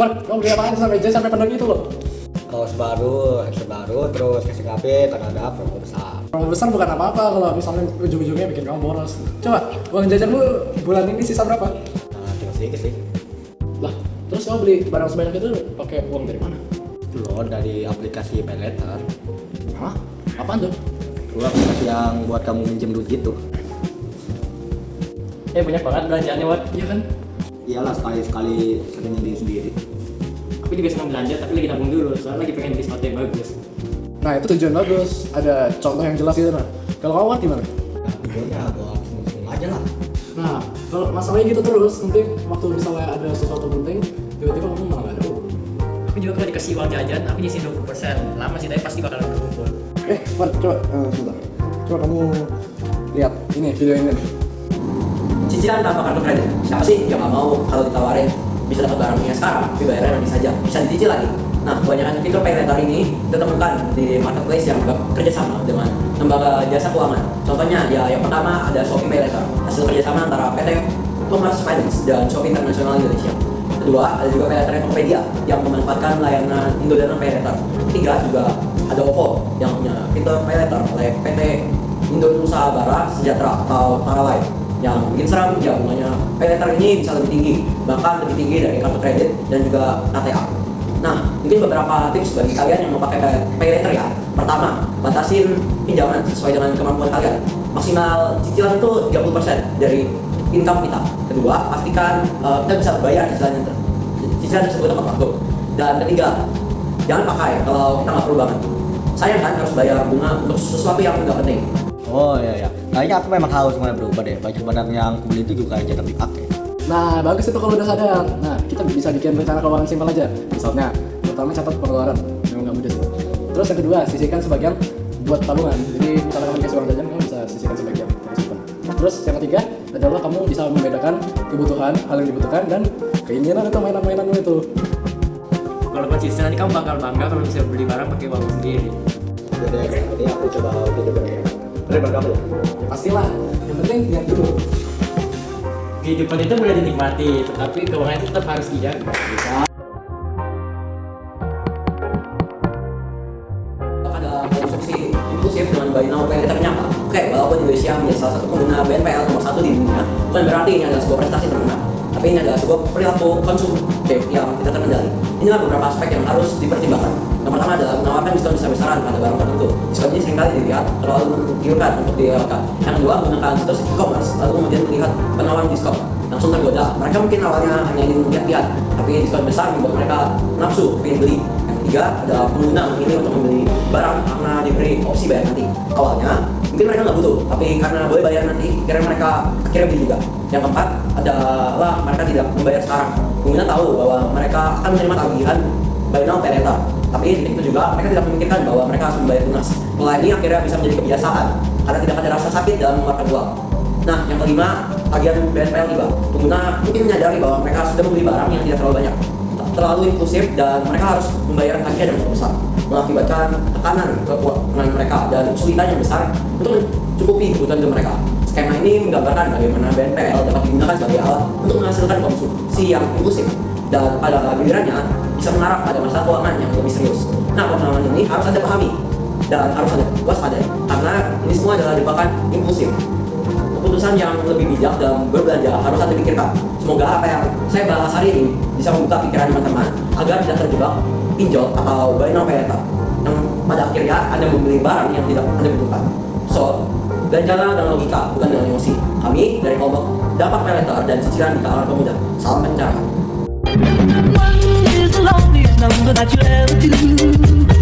Mark, kamu beli apaan sampai J sampai penuh gitu loh? Kaos baru, headset baru, terus kasih HP, terhadap promo besar. Promo besar bukan apa-apa kalau misalnya ujung-ujungnya bikin kamu boros. Coba, uang jajanmu bulan ini sisa berapa? Nah, tinggal sedikit sih. Lah, terus kamu beli barang sebanyak itu pakai uang dari mana? Itu loh dari aplikasi PayLater. Hah? Apaan tuh? Itu aplikasi yang buat kamu minjem duit gitu. Banyak banget belanjaannya, Wat. Iya kan? Iyalah sekali-sekali sering diri sendiri. Aku juga senang belanja, tapi lagi nabung dulu. Soalnya lagi pengen beli sepatu yang bagus. Nah, itu tujuan bagus. Ada contoh yang jelas gitu nah. Kalau kamu gimana? Nah, tujuannya buat seneng-seneng aja lah. Nah, kalau masalahnya gitu terus, nanti waktu misalnya ada sesuatu penting, tiba-tiba kamu malah gak ada uang. Aku juga kalau dikasih uang jajan, aku nyisihin 20%. Lama sih, tapi pasti bakalan berkumpul. Mar, coba, sebentar. Coba kamu lihat ini video ini nih. Cicilan tanpa kartu kredit. Siapa sih yang nggak mau kalau ditawarin bisa dapat barangnya sekarang, tapi bayarnya nanti saja, bisa dicicil lagi. Nah, kebanyakan fitur PayLater ini ditemukan di marketplace yang kerjasama dengan lembaga jasa keuangan. Contohnya, ya yang pertama ada Shopee PayLater, hasil kerjasama antara PT Thomas Finance dan Shopee International Indonesia. Kedua, ada juga PayLater Tokopedia yang memanfaatkan layanan Indodana PayLater. Ketiga, juga ada OVO yang punya fitur PayLater oleh PT Indonesia Bara Sejahtera atau Tarawai. Yang bikin seram ya bunganya PayLater ini bisa lebih tinggi, bahkan lebih tinggi dari kartu kredit dan juga KTA. Nah, mungkin beberapa tips bagi kalian yang mau pakai PayLater ya. Pertama, batasin pinjaman sesuai dengan kemampuan kalian. Maksimal cicilan itu 30% dari income kita. Kedua, pastikan kita bisa bayar cicilan tersebut tepat waktu. Dan ketiga, jangan pakai kalau kita nggak perlu banget. Sayang kan harus bayar bunga untuk sesuatu yang nggak penting. Oh iya. Kayaknya aku memang harus mulai berubah deh. Banyak yang aku beli itu juga jarang dipakai. Nah, bagus itu kalau udah sadar. Nah, kita bisa bikin rencana keuangan simpel aja. Misalnya, pertama catat pengeluaran, memang nggak mudah sih. Terus yang kedua, sisihkan sebagian buat tabungan. Jadi misalnya kamu dikasih uang jajan, kamu bisa sisihkan sebagian. Terus yang ketiga adalah kamu bisa membedakan kebutuhan, hal yang dibutuhkan dan keinginan atau mainan-mainanmu itu. Kalau konsisten nanti kamu bakal bangga kalau bisa beli barang pakai uang sendiri. Jadi nanti aku coba hidup berbeda. Terima kamu ya? Ya pastilah, yang penting lihat dulu. Kehidupan itu boleh dinikmati, tetapi keuangan itu tetap harus dijaga. Ada konsumsi inklusif dengan buy now pay later ternyata. Oke, walaupun Indonesia menjadi salah satu pengguna BNPL nomor 1 di dunia, bukan berarti ini adalah sebuah prestasi teman-teman. Tapi ini adalah sebuah perilaku konsumtif yang tidak terkendali. Inilah beberapa aspek yang harus dipertimbangkan. Yang pertama adalah menawarkan diskon besar-besaran pada barang tertentu. Diskon ini seringkali dilihat terlalu menggiurkan untuk dilakukan. Yang kedua, menggunakan situs e-commerce lalu kemudian melihat penawaran diskon. Langsung tergoda. Mereka mungkin awalnya hanya ingin lihat-lihat, tapi diskon besar membuat mereka nafsu ingin beli. Yang ketiga adalah pengguna memilih untuk membeli barang karena diberi opsi bayar nanti. Awalnya mungkin mereka nggak butuh, tapi karena boleh bayar nanti, akhirnya mereka beli juga. Yang keempat adalah mereka tidak membayar sekarang. Pengguna tahu bahwa mereka akan menerima tagihan buy now pay later, tapi di titik itu juga mereka tidak memikirkan bahwa mereka harus membayar lunas. Pola ini akhirnya bisa menjadi kebiasaan karena tidak ada rasa sakit dalam mengeluarkan uang. Nah, yang kelima, tagihan BNPL tiba. Pengguna mungkin menyadari bahwa mereka sudah membeli barang yang tidak terlalu banyak, terlalu inklusif, dan mereka harus membayar tagihan yang besar, mengakibatkan tekanan ke keuangan mereka dan kesulitan yang besar untuk mencukupi kebutuhan hidup mereka. Skema ini menggambarkan bagaimana BNPL dapat digunakan sebagai alat untuk menghasilkan konsumsi yang inklusif dan pada gilirannya bisa mengarah pada masalah keuangan yang lebih serius. Nah, pemahaman ini harus Anda pahami dan harus Anda waspadai karena ini semua adalah jebakan impulsif. Keputusan yang lebih bijak dalam berbelanja harus Anda pikirkan. Semoga apa yang saya bahas hari ini bisa membuka pikiran teman-teman agar tidak terjebak pinjol atau buy now pay later yang pada akhirnya Anda membeli barang yang tidak Anda butuhkan. So, belanjalah dengan logika, bukan dengan emosi. Kami dari kelompok dapat pay later dan cicilan di kalangan pemuda. Salam pencerahan. One is the loneliest number that you'll ever do.